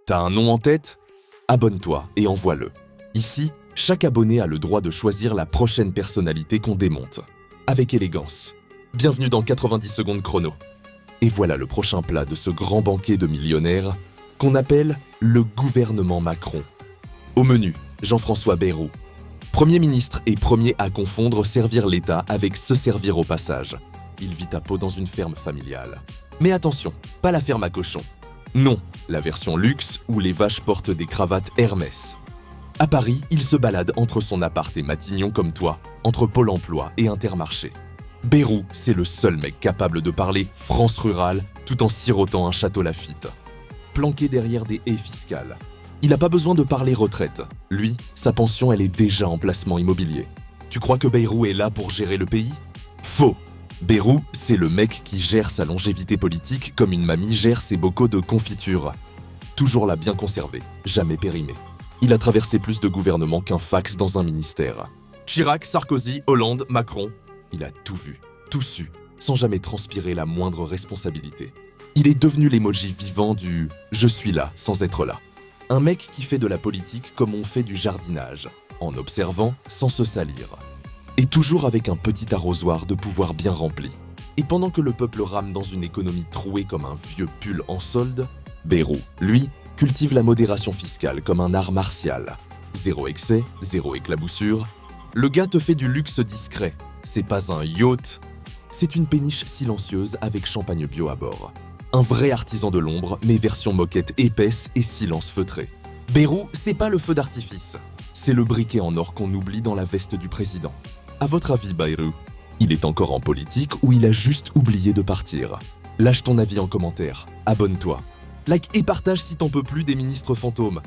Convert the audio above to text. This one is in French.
T'as un nom en tête? Abonne-toi et envoie-le. Ici, chaque abonné a le droit de choisir la prochaine personnalité qu'on démonte. Avec élégance. Bienvenue dans 90 secondes chrono. Et voilà le prochain plat de ce grand banquet de millionnaires qu'on appelle le gouvernement Macron. Au menu, Jean-François Bayrou. Premier ministre et premier à confondre servir l'État avec se servir au passage. Il vit à Pau dans une ferme familiale. Mais attention, pas la ferme à cochons. Non, la version luxe où les vaches portent des cravates Hermès. À Paris, il se balade entre son appart et Matignon comme toi, entre Pôle emploi et Intermarché. Bayrou, c'est le seul mec capable de parler France rurale tout en sirotant un château Lafite. Planqué derrière des haies fiscales. Il n'a pas besoin de parler retraite. Lui, sa pension, elle est déjà en placement immobilier. Tu crois que Bayrou est là pour gérer le pays? Faux! Bayrou, c'est le mec qui gère sa longévité politique comme une mamie gère ses bocaux de confiture. Toujours là bien conservé, jamais périmé. Il a traversé plus de gouvernements qu'un fax dans un ministère. Chirac, Sarkozy, Hollande, Macron, il a tout vu, tout su, sans jamais transpirer la moindre responsabilité. Il est devenu l'emoji vivant du « je suis là sans être là ». Un mec qui fait de la politique comme on fait du jardinage, en observant sans se salir. Et toujours avec un petit arrosoir de pouvoir bien rempli. Et pendant que le peuple rame dans une économie trouée comme un vieux pull en solde, Bayrou, lui, cultive la modération fiscale comme un art martial. Zéro excès, zéro éclaboussure. Le gars te fait du luxe discret. C'est pas un yacht, c'est une péniche silencieuse avec champagne bio à bord. Un vrai artisan de l'ombre, mais version moquette épaisse et silence feutré. Bayrou, c'est pas le feu d'artifice. C'est le briquet en or qu'on oublie dans la veste du président. À votre avis, Bayrou, il est encore en politique ou il a juste oublié de partir? Lâche ton avis en commentaire, abonne-toi. Like et partage si t'en peux plus des ministres fantômes.